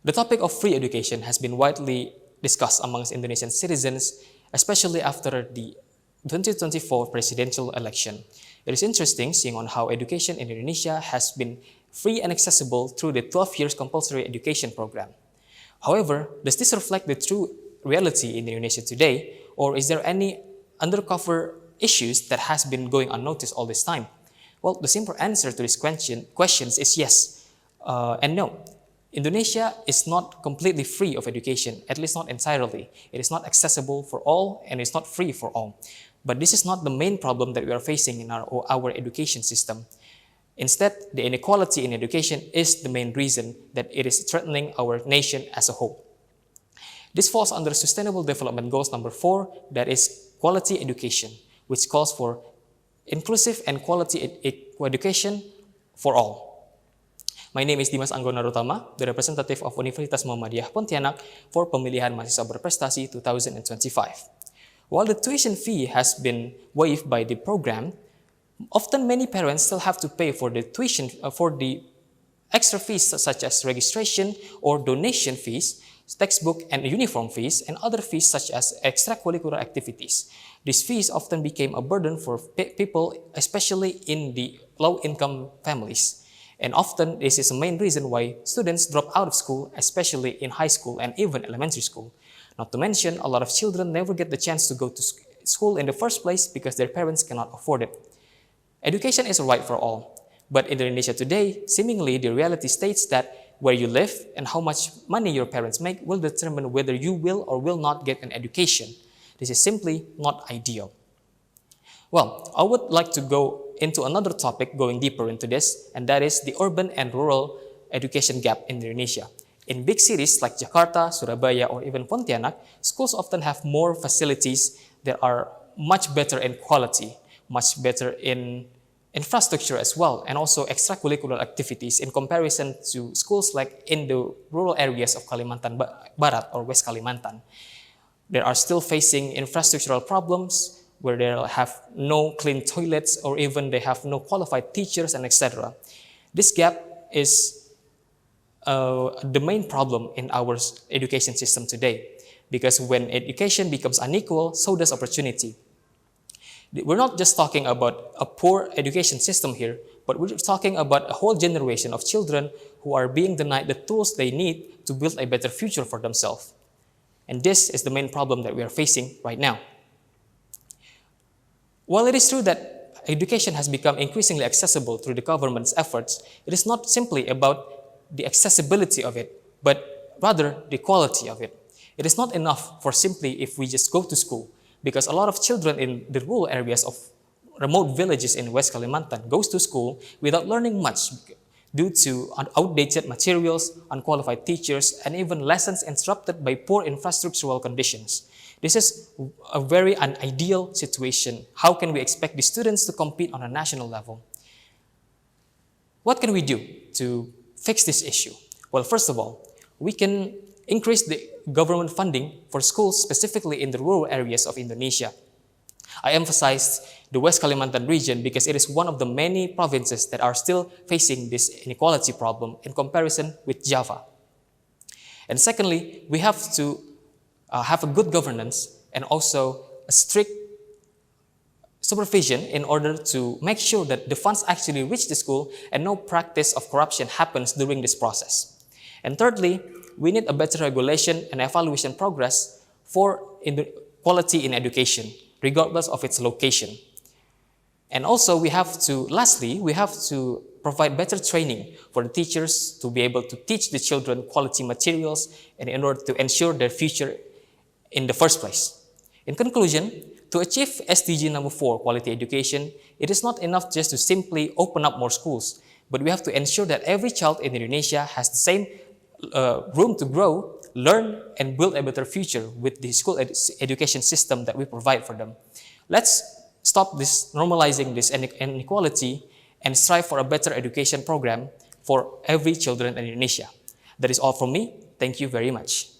The topic of free education has been widely discussed amongst Indonesian citizens, especially after the 2024 presidential election. It is interesting seeing on how education in Indonesia has been free and accessible through the 12 years compulsory education program. However, does this reflect the true reality in Indonesia today, or is there any undercover issues that has been going unnoticed all this time? Well, the simple answer to this questions is yes and no. Indonesia is not completely free of education, at least not entirely. It is not accessible for all and it's not free for all. But this is not the main problem that we are facing in our education system. Instead, the inequality in education is the main reason that it is threatening our nation as a whole. This falls under Sustainable Development Goals number 4, that is quality education, which calls for inclusive and quality education for all. My name is Dimas Anggoro Narutama, the representative of Universitas Muhammadiyah Pontianak for Pemilihan Mahasiswa Berprestasi 2025. While the tuition fee has been waived by the program, often many parents still have to pay for the tuition for the extra fees such as registration or donation fees, textbook and uniform fees, and other fees such as extracurricular activities. These fees often became a burden for people, especially in the low-income families. And often, this is the main reason why students drop out of school, especially in high school and even elementary school. Not to mention, a lot of children never get the chance to go to school in the first place because their parents cannot afford it. Education is a right for all. But in Indonesia today, seemingly the reality states that where you live and how much money your parents make will determine whether you will or will not get an education. This is simply not ideal. Well, I would like to go into another topic going deeper into this, and that is the urban and rural education gap in Indonesia. In big cities like Jakarta, Surabaya, or even Pontianak, schools often have more facilities that are much better in quality, much better in infrastructure as well, and also extracurricular activities in comparison to schools like in the rural areas of Kalimantan Barat or West Kalimantan. They are still facing infrastructural problems, where they have no clean toilets or even they have no qualified teachers and etc. This gap is the main problem in our education system today, because when education becomes unequal, so does opportunity. We're not just talking about a poor education system here, but we're talking about a whole generation of children who are being denied the tools they need to build a better future for themselves. And this is the main problem that we are facing right now. While it is true that education has become increasingly accessible through the government's efforts, it is not simply about the accessibility of it, but rather the quality of it. It is not enough for simply if we just go to school, because a lot of children in the rural areas of remote villages in West Kalimantan goes to school without learning much due to outdated materials, unqualified teachers, and even lessons interrupted by poor infrastructural conditions. This is a very unideal situation. How can we expect the students to compete on a national level? What can we do to fix this issue? Well, first of all, we can increase the government funding for schools specifically in the rural areas of Indonesia. I emphasized the West Kalimantan region because it is one of the many provinces that are still facing this inequality problem in comparison with Java. And secondly, we have to have a good governance and also a strict supervision in order to make sure that the funds actually reach the school and no practice of corruption happens during this process. And thirdly, we need a better regulation and evaluation progress for quality in education, regardless of its location. And also, lastly, we have to provide better training for the teachers to be able to teach the children quality materials and in order to ensure their future in the first place. In conclusion, to achieve SDG number 4, quality education, it is not enough just to simply open up more schools, but we have to ensure that every child in Indonesia has the same room to grow, learn, and build a better future with the school education system that we provide for them. Let's stop normalizing this inequality and strive for a better education program for every children in Indonesia. That is all from me. Thank you very much.